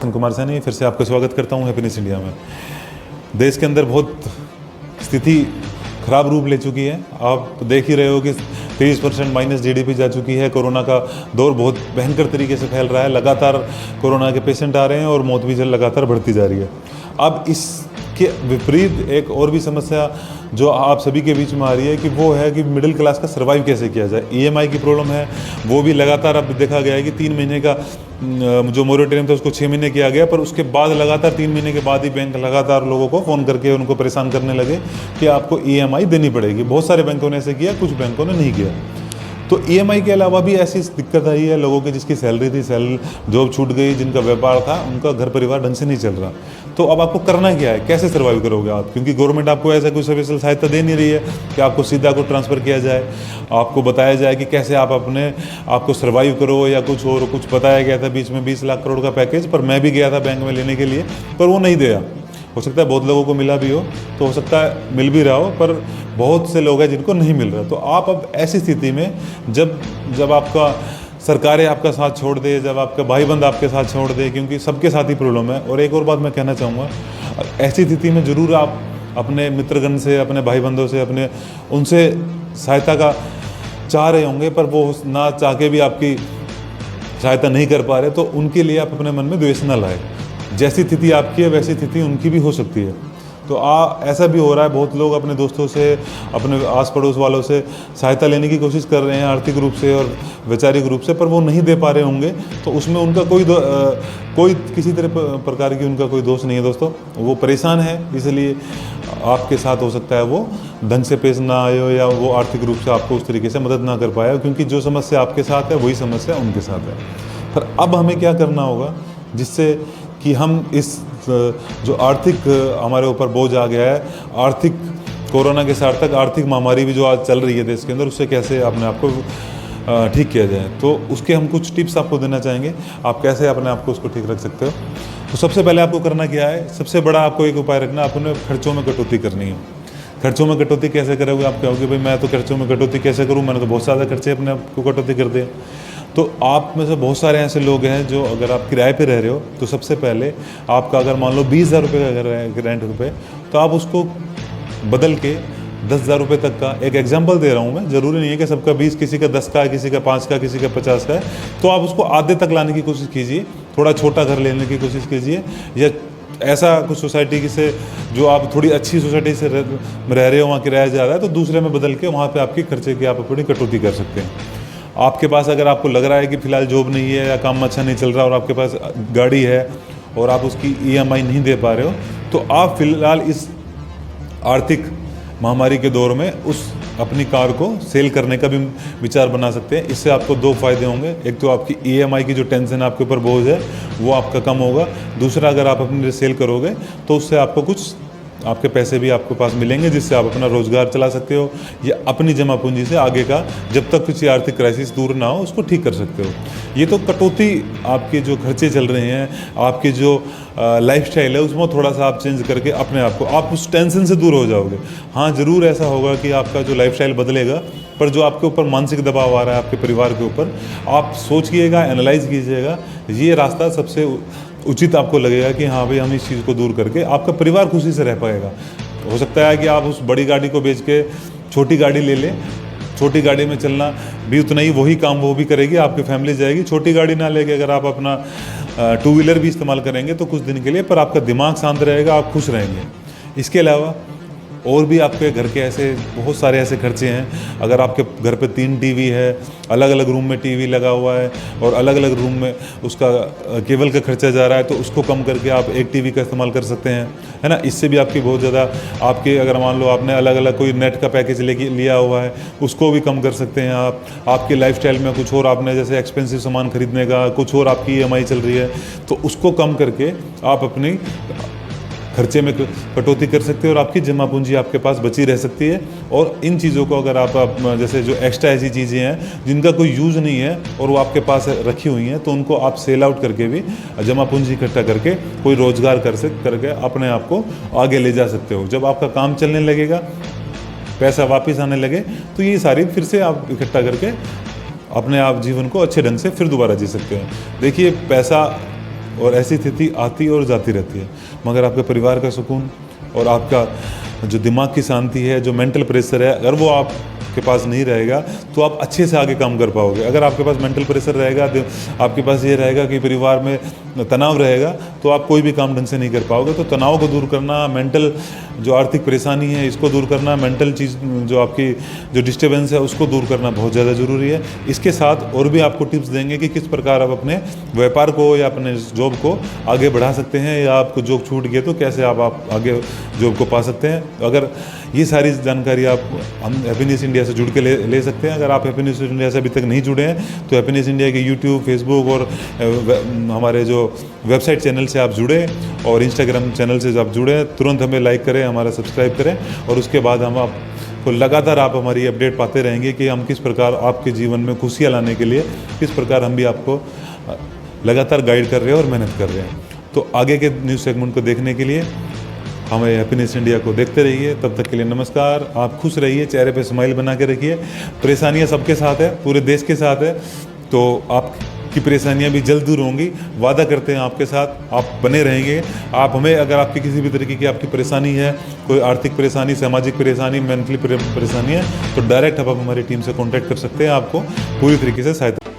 सचिन कुमार सैनी फिर से आपका स्वागत करता हूं हैप्पीनेस इंडिया में। देश के अंदर बहुत स्थिति खराब रूप ले चुकी है। आप देख ही रहे हो कि 30% माइनस जीडीपी जा चुकी है। कोरोना का दौर बहुत भयंकर तरीके से फैल रहा है। लगातार कोरोना के पेशेंट आ रहे हैं और मौत भी लगातार बढ़ती जा रही है। अब इसके विपरीत एक और भी समस्या जो आप सभी के बीच में आ रही है कि वो है कि मिडिल क्लास का सर्वाइव कैसे किया जाए। ईएमआई की प्रॉब्लम है, वो भी लगातार अब देखा गया है कि 3 महीने का जो मोरेटोरियम था उसको 6 महीने किया गया, पर उसके बाद लगातार 3 महीने के बाद ही बैंक लगातार लोगों को फ़ोन करके उनको परेशान करने लगे कि आपको ईएमआई देनी पड़ेगी। बहुत सारे बैंकों ने ऐसे किया, कुछ बैंकों ने नहीं किया। तो ईएमआई के अलावा भी ऐसी दिक्कत आई है लोगों की जिसकी सैलरी थी, जॉब छूट गई, जिनका व्यापार था, उनका घर परिवार ढंग से नहीं चल रहा। तो अब आपको करना क्या है, कैसे सर्वाइव करोगे आप? क्योंकि गवर्नमेंट आपको ऐसा कोई स्पेशल सहायता दे नहीं रही है कि आपको सीधा को ट्रांसफ़र किया जाए, आपको बताया जाए कि कैसे आप अपने आपको सर्वाइव करो या कुछ और। कुछ बताया गया था बीच में 20 लाख करोड़ का पैकेज, पर मैं भी गया था बैंक में लेने के लिए, पर वो नहीं दिया। हो सकता है बहुत लोगों को मिला भी हो, तो हो सकता है मिल भी रहा हो, पर बहुत से लोग हैं जिनको नहीं मिल रहा। तो आप अब ऐसी स्थिति में जब आपका सरकारें आपका साथ छोड़ दे, जब आपका भाई बंद आपके साथ छोड़ दे, क्योंकि सबके साथ ही प्रॉब्लम है। और एक और बात मैं कहना चाहूँगा, ऐसी स्थिति में ज़रूर आप अपने मित्रगण से, अपने भाई बंधों से, उनसे सहायता का चाह रहे होंगे, पर वो ना चाह के भी आपकी सहायता नहीं कर पा रहे, तो उनके लिए आप अपने मन में द्वेष न लाए। जैसी स्थिति आपकी है वैसी स्थिति उनकी भी हो सकती है। तो ऐसा भी हो रहा है, बहुत लोग अपने दोस्तों से, अपने आस पड़ोस वालों से सहायता लेने की कोशिश कर रहे हैं आर्थिक रूप से और वैचारिक रूप से, पर वो नहीं दे पा रहे होंगे। तो उसमें उनका कोई किसी तरह प्रकार की उनका कोई दोष नहीं है दोस्तों, वो परेशान है, इसलिए आपके साथ हो सकता है वो ढंग से पेश ना आए हो, या वो आर्थिक रूप से आपको उस तरीके से मदद ना कर पाया, क्योंकि जो समस्या आपके साथ है वही समस्या उनके साथ है। पर अब हमें क्या करना होगा जिससे कि हम इस जो आर्थिक हमारे ऊपर बोझ आ गया है, आर्थिक कोरोना के सार्थक आर्थिक महामारी भी जो आज चल रही है देश के अंदर, उससे कैसे अपने आप को ठीक किया जाए। तो उसके हम कुछ टिप्स आपको देना चाहेंगे, आप कैसे अपने आप को उसको ठीक रख सकते हो। तो सबसे पहले आपको करना क्या है, सबसे बड़ा आपको एक उपाय रखना, अपने खर्चों में कटौती करनी है। खर्चों में कटौती कैसे करोगे? आप कहोगे भाई मैं तो खर्चों में कटौती कैसे करूँ, मैंने तो बहुत ज़्यादा खर्चे अपने आप को कटौती कर दिए। तो आप में से बहुत सारे ऐसे लोग हैं जो अगर आप किराए पे रह रहे हो, तो सबसे पहले आपका अगर मान लो 20,000 रुपये का घर है रेंट पे, तो आप उसको बदल के 10,000 रुपये तक का, एक एग्जांपल दे रहा हूँ मैं, ज़रूरी नहीं है कि सबका 20, किसी का 10 का है, किसी का 5 का, किसी का 50 का है, तो आप उसको आधे तक लाने की कोशिश कीजिए। थोड़ा छोटा घर लेने की कोशिश कीजिए, या ऐसा कुछ सोसाइटी से जो आप थोड़ी अच्छी सोसाइटी से रह रहे हो, वहाँ किराया ज़्यादा है, तो दूसरे में बदल के वहाँ पर आपकी खर्चे की आप अपनी कटौती कर सकते हैं। आपके पास अगर आपको लग रहा है कि फ़िलहाल जॉब नहीं है या काम अच्छा नहीं चल रहा और आपके पास गाड़ी है और आप उसकी ईएमआई नहीं दे पा रहे हो, तो आप फ़िलहाल इस आर्थिक महामारी के दौर में उस अपनी कार को सेल करने का भी विचार बना सकते हैं। इससे आपको 2 फ़ायदे होंगे। एक तो आपकी ईएमआई की जो टेंशन आपके ऊपर बोझ है वो आपका कम होगा। दूसरा, अगर आप अपने सेल करोगे तो उससे आपको कुछ आपके पैसे भी आपके पास मिलेंगे, जिससे आप अपना रोज़गार चला सकते हो, या अपनी जमा पूंजी से आगे का जब तक किसी आर्थिक क्राइसिस दूर ना हो उसको ठीक कर सकते हो। ये तो कटौती, आपके जो खर्चे चल रहे हैं, आपकी जो लाइफस्टाइल है, उसमें थोड़ा सा आप चेंज करके अपने आप को, आप उस टेंशन से दूर हो जाओगे। हाँ, ज़रूर ऐसा होगा कि आपका जो लाइफस्टाइल बदलेगा, पर जो आपके ऊपर मानसिक दबाव आ रहा है आपके परिवार के ऊपर, आप सोचिएगा, एनालाइज कीजिएगा, ये रास्ता सबसे उचित आपको लगेगा कि हाँ भाई हम इस चीज़ को दूर करके आपका परिवार खुशी से रह पाएगा। हो सकता है कि आप उस बड़ी गाड़ी को बेच के छोटी गाड़ी ले लें, छोटी गाड़ी में चलना भी उतना ही वही काम वो भी करेगी, आपकी फैमिली जाएगी। छोटी गाड़ी ना लेके अगर आप अपना 2 व्हीलर भी इस्तेमाल करेंगे तो कुछ दिन के लिए, पर आपका दिमाग शांत रहेगा, आप खुश रहेंगे। इसके अलावा और भी आपके घर के ऐसे बहुत सारे ऐसे खर्चे हैं। अगर आपके घर पे 3 टीवी है, अलग अलग रूम में टीवी लगा हुआ है और अलग अलग रूम में उसका केबल का खर्चा जा रहा है, तो उसको कम करके आप एक टीवी का इस्तेमाल कर सकते हैं, है ना। इससे भी आपकी बहुत ज़्यादा आपके, अगर मान लो आपने अलग अलग कोई नेट का पैकेज लिया हुआ है, उसको भी कम कर सकते हैं आप। आपके लाइफस्टाइल में कुछ और आपने जैसे एक्सपेंसिव सामान खरीदने का, कुछ और आपकी ईएमआई चल रही है, तो उसको कम करके आप अपनी खर्चे में कटौती कर सकते हैं और आपकी जमा पूंजी आपके पास बची रह सकती है। और इन चीज़ों को अगर आप जैसे जो एक्स्ट्रा ऐसी चीज़ें हैं जिनका कोई यूज़ नहीं है और वो आपके पास रखी हुई हैं, तो उनको आप सेल आउट करके भी जमा पूंजी इकट्ठा करके कोई रोज़गार करके अपने आप को आगे ले जा सकते हो। जब आपका काम चलने लगेगा, पैसा वापस आने लगे, तो ये सारी फिर से आप इकट्ठा करके अपने आप जीवन को अच्छे ढंग से फिर दोबारा जी सकते हैं। देखिए, पैसा और ऐसी स्थिति आती और जाती रहती है, मगर आपके परिवार का सुकून और आपका जो दिमाग की शांति है, जो मेंटल प्रेशर है, अगर वो आपके पास नहीं रहेगा तो आप अच्छे से आगे काम कर पाओगे। अगर आपके पास मेंटल प्रेशर रहेगा, आपके पास ये रहेगा कि परिवार में तनाव रहेगा, तो आप कोई भी काम ढंग से नहीं कर पाओगे। तो तनाव को दूर करना, मेंटल जो आर्थिक परेशानी है इसको दूर करना, मेंटल चीज़ जो आपकी जो डिस्टर्बेंस है उसको दूर करना बहुत ज़्यादा ज़रूरी है। इसके साथ और भी आपको टिप्स देंगे कि किस प्रकार आप अपने व्यापार को या अपने जॉब को आगे बढ़ा सकते हैं, या आपको जॉब छूट गए तो कैसे आप आगे जॉब को पा सकते हैं। अगर ये सारी जानकारी आप हम हैप्पीनेस इंडिया से जुड़ के ले सकते हैं। अगर आप हैप्पीनेस इंडिया से अभी तक नहीं जुड़े हैं तो हैप्पीनेस इंडिया के यूट्यूब, फेसबुक और हमारे जो वेबसाइट चैनल से आप जुड़े और इंस्टाग्राम चैनल से आप जुड़े, तुरंत हमें लाइक करें, हमारा सब्सक्राइब करें, और उसके बाद हम आपको लगातार आप हमारी अपडेट पाते रहेंगे कि हम किस प्रकार आपके जीवन में खुशियाँ लाने के लिए किस प्रकार हम भी आपको लगातार गाइड कर रहे हैं और मेहनत कर रहे हैं। तो आगे के न्यूज़ सेगमेंट को देखने के लिए हमें हैप्पीनेस इंडिया को देखते रहिए। तब तक के लिए नमस्कार। आप खुश रहिए, चेहरे पे स्माइल बना के रखिए। परेशानियां सबके साथ है, पूरे देश के साथ है, तो आपकी परेशानियां भी जल्द दूर होंगी। वादा करते हैं आपके साथ, आप बने रहेंगे। आप हमें, अगर आपकी किसी भी तरीके की आपकी परेशानी है, कोई आर्थिक परेशानी, सामाजिक परेशानी, मेंटली परेशानी है, तो डायरेक्ट आप हमारी टीम से कॉन्टैक्ट कर सकते हैं। आपको पूरी तरीके से सहायता